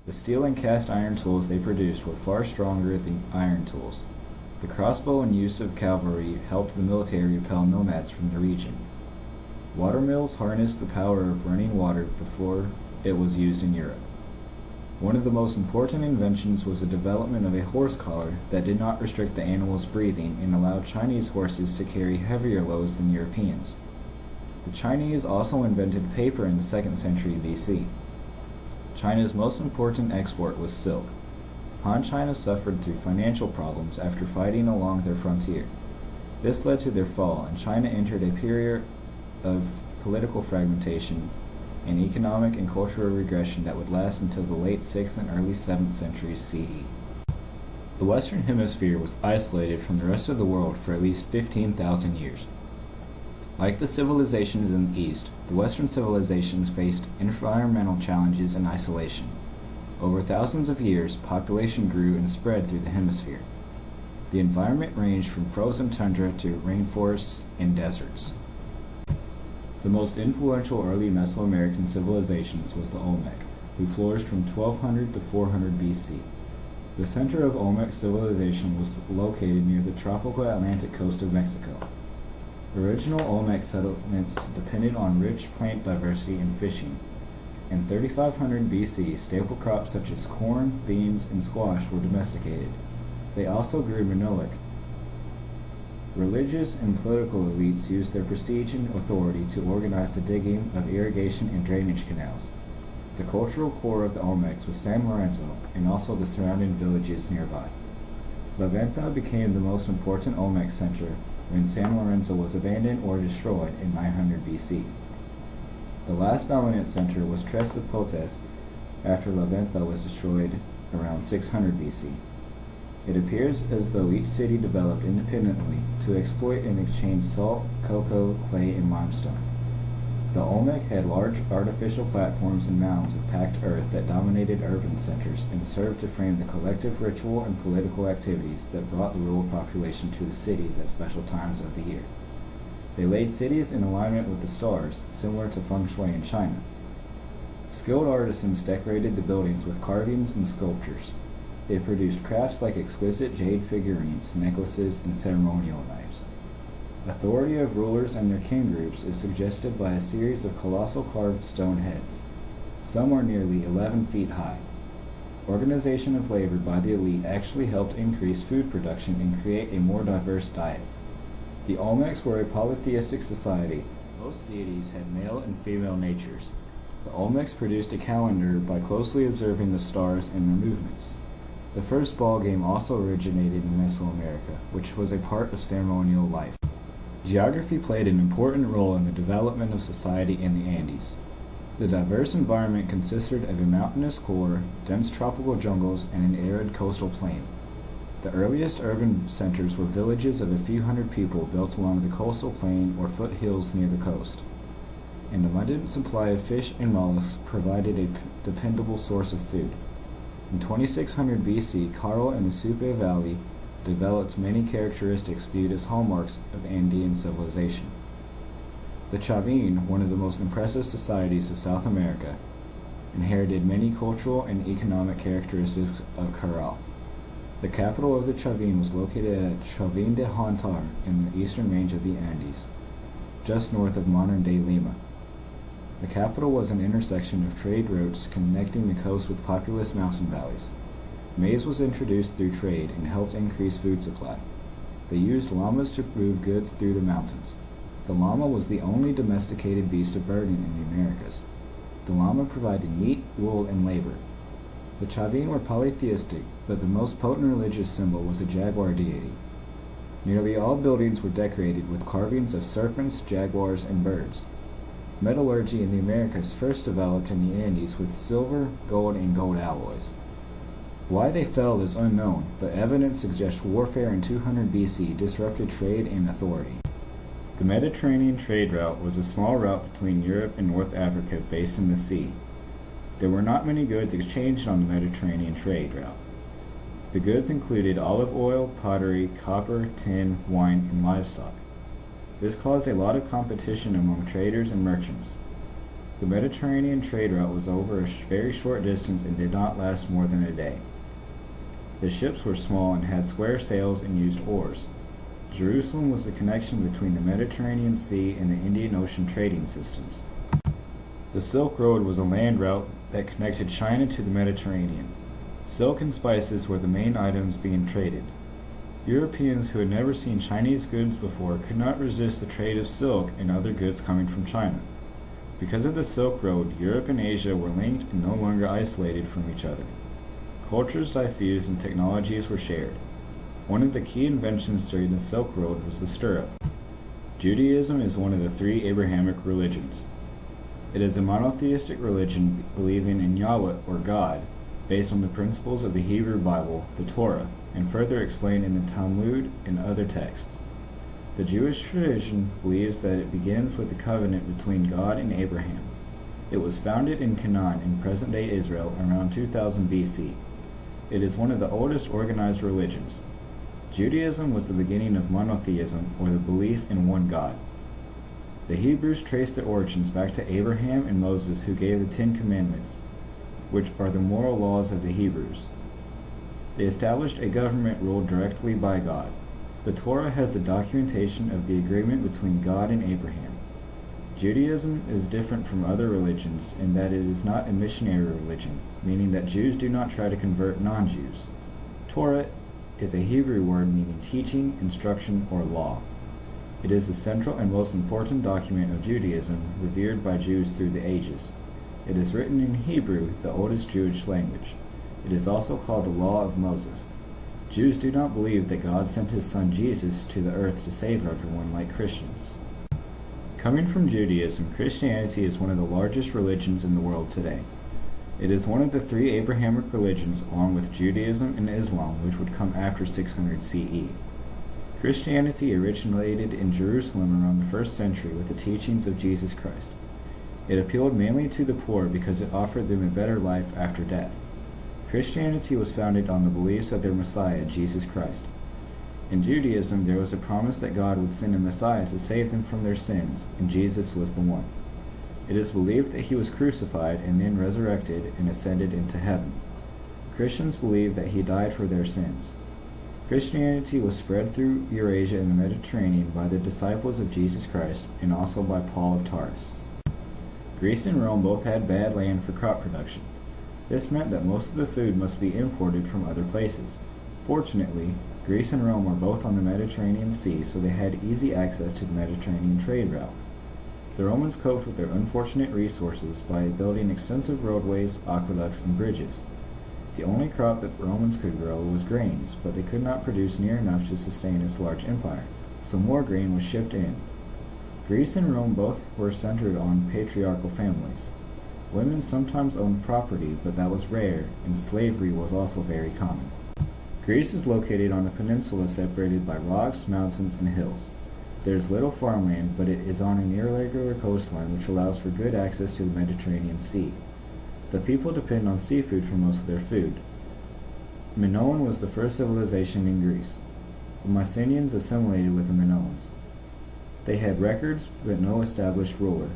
The steel and cast iron tools they produced were far stronger than iron tools. The crossbow and use of cavalry helped the military repel nomads from the region. Watermills harnessed the power of running water before it was used in Europe. One of the most important inventions was the development of a horse collar that did not restrict the animal's breathing and allowed Chinese horses to carry heavier loads than Europeans. The Chinese also invented paper in the 2nd century BC. China's most important export was silk. Han China suffered through financial problems after fighting along their frontier. This led to their fall, and China entered a period of political fragmentation and economic and cultural regression that would last until the late 6th and early 7th centuries CE. The Western Hemisphere was isolated from the rest of the world for at least 15,000 years. Like the civilizations in the East, the Western civilizations faced environmental challenges and isolation. Over thousands of years, population grew and spread through the hemisphere. The environment ranged from frozen tundra to rainforests and deserts. The most influential early Mesoamerican civilizations was the Olmec, who flourished from 1200 to 400 BC. The center of Olmec civilization was located near the tropical Atlantic coast of Mexico. Original Olmec settlements depended on rich plant diversity and fishing. In 3500 BC, staple crops such as corn, beans, and squash were domesticated. They also grew manioc. Religious and political elites used their prestige and authority to organize the digging of irrigation and drainage canals. The cultural core of the Olmecs was San Lorenzo and also the surrounding villages nearby. La Venta became the most important Olmec center when San Lorenzo was abandoned or destroyed in 900 BC. The last dominant center was Tres Zapotes after La Venta was destroyed around 600 BC. It appears as though each city developed independently to exploit and exchange salt, cocoa, clay, and limestone. The Olmec had large artificial platforms and mounds of packed earth that dominated urban centers and served to frame the collective ritual and political activities that brought the rural population to the cities at special times of the year. They laid cities in alignment with the stars, similar to feng shui in China. Skilled artisans decorated the buildings with carvings and sculptures. They produced crafts like exquisite jade figurines, necklaces, and ceremonial knives. Authority of rulers and their kin groups is suggested by a series of colossal carved stone heads. Some are nearly 11 feet high. Organization of labor by the elite actually helped increase food production and create a more diverse diet. The Olmecs were a polytheistic society. Most deities had male and female natures. The Olmecs produced a calendar by closely observing the stars and their movements. The first ball game also originated in Mesoamerica, which was a part of ceremonial life. Geography played an important role in the development of society in the Andes. The diverse environment consisted of a mountainous core, dense tropical jungles, and an arid coastal plain. The earliest urban centers were villages of a few hundred people built along the coastal plain or foothills near the coast. An abundant supply of fish and mollusks provided a dependable source of food. In 2600 BC, Carl and the Supe Valley developed many characteristics viewed as hallmarks of Andean civilization. The Chavin, one of the most impressive societies of South America, inherited many cultural and economic characteristics of Caral. The capital of the Chavin was located at Chavin de Hontar in the eastern range of the Andes, just north of modern-day Lima. The capital was an intersection of trade routes connecting the coast with populous mountain valleys. Maize was introduced through trade and helped increase food supply. They used llamas to move goods through the mountains. The llama was the only domesticated beast of burden in the Americas. The llama provided meat, wool, and labor. The Chavin were polytheistic, but the most potent religious symbol was a jaguar deity. Nearly all buildings were decorated with carvings of serpents, jaguars, and birds. Metallurgy in the Americas first developed in the Andes with silver, gold, and gold alloys. Why they fell is unknown, but evidence suggests warfare in 200 BC disrupted trade and authority. The Mediterranean trade route was a small route between Europe and North Africa based in the sea. There were not many goods exchanged on the Mediterranean trade route. The goods included olive oil, pottery, copper, tin, wine, and livestock. This caused a lot of competition among traders and merchants. The Mediterranean trade route was over a very short distance and did not last more than a day. The ships were small and had square sails and used oars. Jerusalem was the connection between the Mediterranean Sea and the Indian Ocean trading systems. The Silk Road was a land route that connected China to the Mediterranean. Silk and spices were the main items being traded. Europeans who had never seen Chinese goods before could not resist the trade of silk and other goods coming from China. Because of the Silk Road, Europe and Asia were linked and no longer isolated from each other. Cultures diffused and technologies were shared. One of the key inventions during the Silk Road was the stirrup. Judaism is one of the three Abrahamic religions. It is a monotheistic religion believing in Yahweh or God, based on the principles of the Hebrew Bible, the Torah, and further explained in the Talmud and other texts. The Jewish tradition believes that it begins with the covenant between God and Abraham. It was founded in Canaan in present-day Israel around 2000 BC. It is one of the oldest organized religions. Judaism was the beginning of monotheism, or the belief in one God. The Hebrews trace their origins back to Abraham and Moses, who gave the Ten Commandments, which are the moral laws of the Hebrews. They established a government ruled directly by God. The Torah has the documentation of the agreement between God and Abraham. Judaism is different from other religions in that it is not a missionary religion, meaning that Jews do not try to convert non-Jews. Torah is a Hebrew word meaning teaching, instruction, or law. It is the central and most important document of Judaism, revered by Jews through the ages. It is written in Hebrew, the oldest Jewish language. It is also called the Law of Moses. Jews do not believe that God sent his son Jesus to the earth to save everyone like Christians. Coming from Judaism, Christianity is one of the largest religions in the world today. It is one of the three Abrahamic religions, along with Judaism and Islam, which would come after 600 CE. Christianity originated in Jerusalem around the 1st century with the teachings of Jesus Christ. It appealed mainly to the poor because it offered them a better life after death. Christianity was founded on the beliefs of their Messiah, Jesus Christ. In Judaism, there was a promise that God would send a Messiah to save them from their sins, and Jesus was the one. It is believed that he was crucified and then resurrected and ascended into heaven. Christians believe that he died for their sins. Christianity was spread through Eurasia and the Mediterranean by the disciples of Jesus Christ and also by Paul of Tarsus. Greece and Rome both had bad land for crop production. This meant that most of the food must be imported from other places. Fortunately, Greece and Rome were both on the Mediterranean Sea, so they had easy access to the Mediterranean trade route. The Romans coped with their unfortunate resources by building extensive roadways, aqueducts, and bridges. The only crop that the Romans could grow was grains, but they could not produce near enough to sustain its large empire, so more grain was shipped in. Greece and Rome both were centered on patriarchal families. Women sometimes owned property, but that was rare, and slavery was also very common. Greece is located on a peninsula separated by rocks, mountains, and hills. There is little farmland, but it is on an irregular coastline which allows for good access to the Mediterranean Sea. The people depend on seafood for most of their food. Minoan was the first civilization in Greece. The Mycenaeans assimilated with the Minoans. They had records, but no established ruler.